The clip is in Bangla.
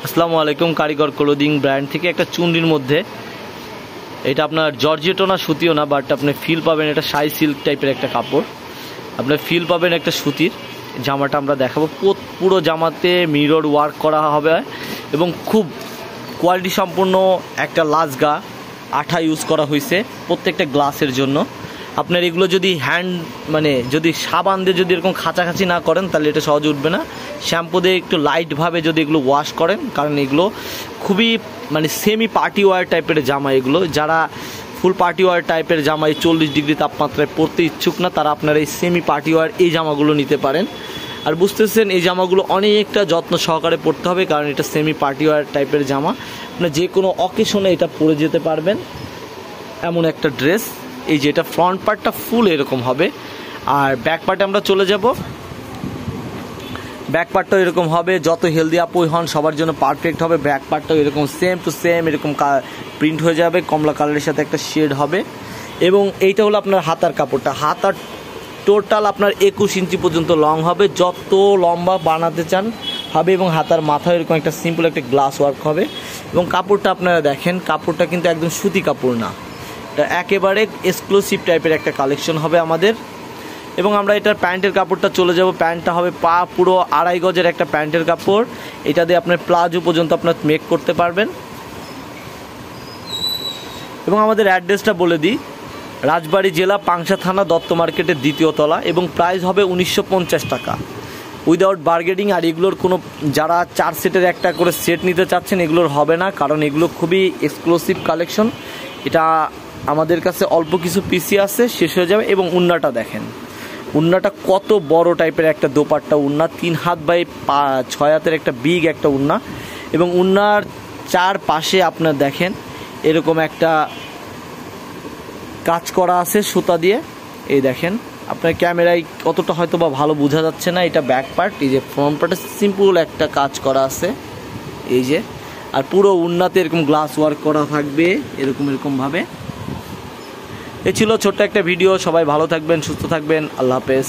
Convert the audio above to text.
আসসালামু আলাইকুম। কারিগর ক্লোদিং ব্র্যান্ড থেকে একটা চুনরির মধ্যে, এটা আপনার জর্জেটও না সুতিও না, বাট আপনি ফিল পাবেন এটা শাই সিল্ক টাইপের একটা কাপড়। আপনি ফিল পাবেন একটা সুতির জামাটা আমরা দেখাবো। পুরো জামাতে মিরর ওয়ার্ক করা হবে এবং খুব কোয়ালিটি সম্পূর্ণ একটা লাজগা আঠা ইউজ করা হয়েছে প্রত্যেকটা গ্লাসের জন্য। আপনার এগুলো যদি যদি সাবান দিয়ে যদি এরকম খাঁচাখাঁচি না করেন তাহলে এটা সহজে উঠবে না। শ্যাম্পু দিয়ে একটু লাইটভাবে যদি এগুলো ওয়াশ করেন, কারণ এগুলো খুবই সেমি পার্টি ওয়ার টাইপের জামা। এগুলো যারা ফুল পার্টি ওয়ার টাইপের জামায় 40 ডিগ্রি তাপমাত্রায় পরতে ইচ্ছুক না, তারা আপনারা এই সেমি পার্টি ওয়ার এই জামাগুলো নিতে পারেন। আর বুঝতেছেন এই জামাগুলো অনেকটা যত্ন সহকারে পরতে হবে, কারণ এটা সেমি পার্টি ওয়ার টাইপের জামা। আপনার যে কোনো অকেশনে এটা পরে যেতে পারবেন এমন একটা ড্রেস। এই যেটা ফ্রন্ট পার্টটা ফুল এরকম হবে, আর ব্যাক পার্টে আমরা চলে যাব। ব্যাক পার্টটাও এরকম হবে, যত হেলদি আপুই হন সবার জন্য পারফেক্ট হবে। ব্যাক পার্টটাও এরকম সেম টু সেম এরকম প্রিন্ট হয়ে যাবে, কমলা কালারের সাথে একটা শেড হবে। এবং এইটা হলো আপনার হাতার কাপড়টা। হাতার টোটাল আপনার 21 ইঞ্চি পর্যন্ত লং হবে, যত লম্বা বানাতে চান হবে। এবং হাতার মাথায় এরকম একটা সিম্পল একটা গ্লাস ওয়ার্ক হবে। এবং কাপড়টা আপনারা দেখেন, কাপড়টা কিন্তু একদম সুতি কাপড় না, এটা একেবারে এক্সক্লুসিভ টাইপের একটা কালেকশন হবে আমাদের। এবং আমরা এটার প্যান্টের কাপড়টা চলে যাব। প্যান্টটা হবে পুরো 2.5 গজের একটা প্যান্টের কাপড়। এটা দিয়ে আপনার প্লাজো পর্যন্ত আপনার মেক করতে পারবেন। এবং আমাদের অ্যাড্রেসটা বলে দিই, রাজবাড়ী জেলা পাংশা থানা দত্ত মার্কেটের 2য় তলা, এবং প্রাইস হবে 1950 টাকা উইদাউট বার্গেনিং। আর এগুলোর কোনো যারা 4 সেটের একটা করে সেট নিতে চাচ্ছেন এগুলোর হবে না, কারণ এগুলো খুবই এক্সক্লুসিভ কালেকশন। এটা আমাদের কাছে অল্প কিছু পিসি আছে, শেষ হয়ে যাবে। এবং উন্নাটা দেখেন, উন্নাটা কত বড় টাইপের একটা দোপাট্টা উন্না, 3 হাত বাই 6 হাতের একটা বিগ একটা উন্না। এবং উন্নার চারপাশে আপনার দেখেন এরকম একটা কাজ করা আছে সুতা দিয়ে। এই দেখেন, আপনার ক্যামেরায় কতটা হয়তো বা ভালো বোঝা যাচ্ছে না। এটা ব্যাক পার্ট, এই যে ফ্রন্ট পার্টে সিম্পল একটা কাজ করা আছে এই যে। আর পুরো উন্নাতে এরকম গ্লাস ওয়ার্ক করা থাকবে এরকমভাবে। এ ছিল ছোট্ট একটা ভিডিও। সবাই ভালো থাকবেন, সুস্থ থাকবেন। আল্লাহ হাফেজ।